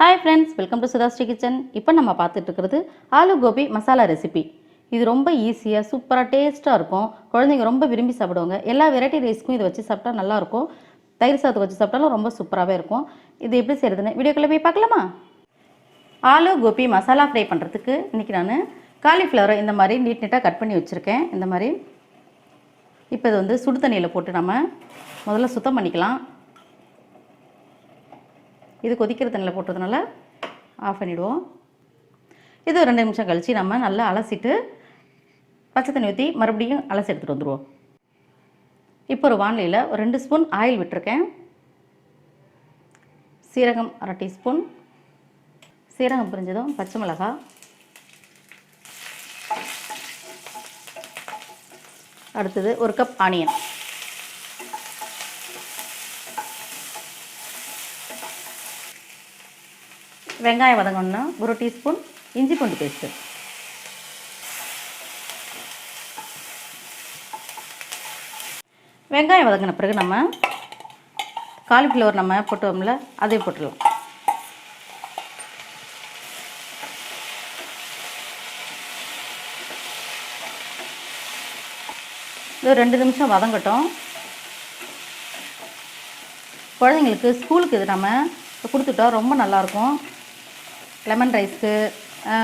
Hi friends, welcome to SudhaSri Kitchen. இப்போ நம்ம பார்த்துட்டு இருக்கிறது ஆலு கோபி மசாலா ரெசிபி. இது ரொம்ப ஈஸியாக சூப்பராக டேஸ்ட்டாக இருக்கும். குழந்தைங்க ரொம்ப விரும்பி சாப்பிடுவாங்க. எல்லா வெரைட்டி ரைஸ்க்கும் இதை வச்சு சாப்பிட்டா நல்லாயிருக்கும். தயிர் சாதத்தை வச்சு சாப்பிட்டாலும் ரொம்ப சூப்பராகவே இருக்கும். இது எப்படி செய்கிறதுன்னு வீடியோக்குள்ளே போய் பார்க்கலாமா? ஆலு கோபி மசாலா ஃப்ரை பண்ணுறதுக்கு இன்றைக்கி நான் காலிஃப்ளவரை இந்த மாதிரி நீட்டாக கட் பண்ணி வச்சுருக்கேன். இந்த மாதிரி இப்போ இது வந்து சுடு தண்ணியில் போட்டு நம்ம முதல்ல சுத்தம் பண்ணிக்கலாம். இது கொதிக்கிற தண்ணியில் போட்டதுனால ஆஃப் பண்ணிவிடுவோம். இது ஒரு 2 நிமிஷம் கழித்து நம்ம நல்லா அலசிட்டு பச்சை தண்ணி ஊற்றி மறுபடியும் அலசி எடுத்துகிட்டு வந்துடுவோம். இப்போ ஒரு வானிலையில் ஒரு 2 ஸ்பூன் ஆயில் விட்டுருக்கேன். சீரகம் 1/2 டீஸ்பூன், சீரகம் புரிஞ்சதும் பச்சை மிளகாய், அடுத்தது 1 கப் ஆனியன், வெங்காயம் வதங்கணுன்னா 1 டீஸ்பூன் இஞ்சி பூண்டு பேஸ்ட்டு, வெங்காயம் வதங்கின பிறகு நம்ம காலிஃப்ளவர் நம்ம போட்டோம்ல அதே போட்டுடலாம். இது 2 நிமிஷம் வதங்கட்டும். குழந்தைங்களுக்கு ஸ்கூலுக்கு இது நம்ம கொடுத்துட்டா ரொம்ப நல்லாயிருக்கும். லெமன் ரைஸ்க்கு,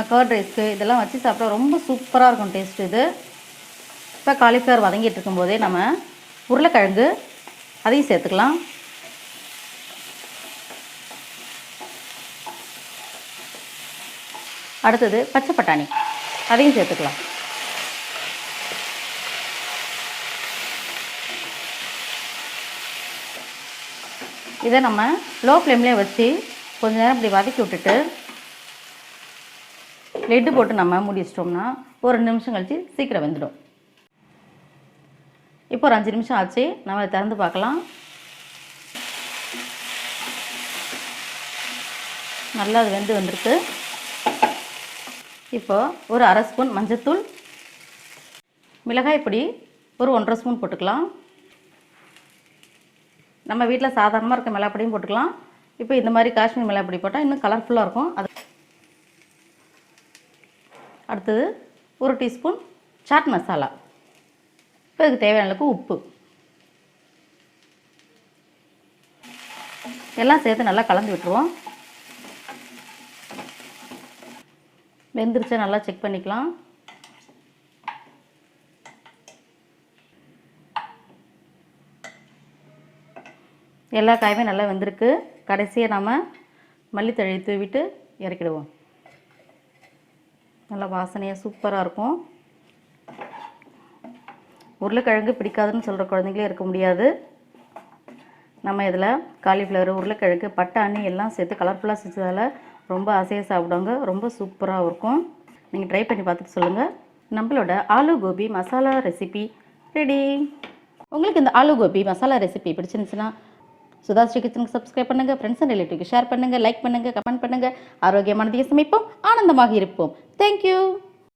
கர்ட் ரைஸ்க்கு இதெல்லாம் வச்சு சாப்பிட்டா ரொம்ப சூப்பராக இருக்கும் டேஸ்ட். இது இப்போ காலிஃப்ளவர் வதங்கிட்டு இருக்கும்போதே நம்ம உருளைக்கிழங்கு அதையும் சேர்த்துக்கலாம். அடுத்தது பச்சை பட்டாணி அதையும் சேர்த்துக்கலாம். இதை நம்ம லோ ஃப்ளேம்லேயே வச்சு கொஞ்ச நேரம் இப்படி வதக்கி விட்டுட்டு லெட்டு போட்டு நம்ம மூடி வச்சிட்டோம்னா ஒரு 2 நிமிஷம் கழித்து சீக்கிரம் வெந்துடும். இப்போ ஒரு 5 நிமிஷம் ஆச்சு. நம்ம அதை திறந்து பார்க்கலாம். நல்லா அது வெந்து வந்திருக்கு. இப்போது ஒரு 1/2 ஸ்பூன் மஞ்சத்தூள், மிளகாய் பொடி ஒரு 1/2 ஸ்பூன் போட்டுக்கலாம். நம்ம வீட்டில் சாதாரணமாக இருக்க மிளகாய் பொடியும் போட்டுக்கலாம். இப்போ இந்த மாதிரி காஷ்மீர் மிளகாய் பொடி போட்டால் இன்னும் கலர்ஃபுல்லாக இருக்கும். அது அடுத்தது 1 டீஸ்பூன் சாட் மசாலா. இப்போ இதுக்கு தேவையான அளவுக்கு உப்பு எல்லாம் சேர்த்து நல்லா கலந்து விட்டுருவோம். வெந்துருச்சா நல்லா செக் பண்ணிக்கலாம். எல்லா காயுமே நல்லா வெந்திருக்கு. கடைசியாக நம்ம மல்லித்தழை தூவிட்டு இறக்கிடுவோம். நல்லா வாசனையாக சூப்பராக இருக்கும். உருளைக்கிழங்கு பிடிக்காதுன்னு சொல்கிற குழந்தைங்களே இருக்க முடியாது. நம்ம இதில் காலிஃப்ளவர், உருளைக்கிழங்கு, பட்டாணி எல்லாம் சேர்த்து கலர்ஃபுல்லாக செஞ்சதால் ரொம்ப ஆசையாக சாப்பிடுவாங்க. ரொம்ப சூப்பராக இருக்கும். நீங்கள் ட்ரை பண்ணி பார்த்துட்டு சொல்லுங்கள். நம்மளோட ஆலு கோபி மசாலா ரெசிபி ரெடி. உங்களுக்கு இந்த ஆலு கோபி மசாலா ரெசிபி பிடிச்சிருந்துச்சுன்னா சுதாஸ்ரீ கிச்சனுக்கு சப்ஸ்கிரைப் பண்ணுங்கள். ஃப்ரெண்ட்ஸ் அண்ட் ரிலேட்டிவ்க்கு ஷேர் பண்ணுங்கள், லைக் பண்ணுங்கள், கமெண்ட் பண்ணுங்கள். ஆரோக்கியமானதையும் சமைப்போம், ஆனந்தமாக இருப்போம். தேங்க்யூ.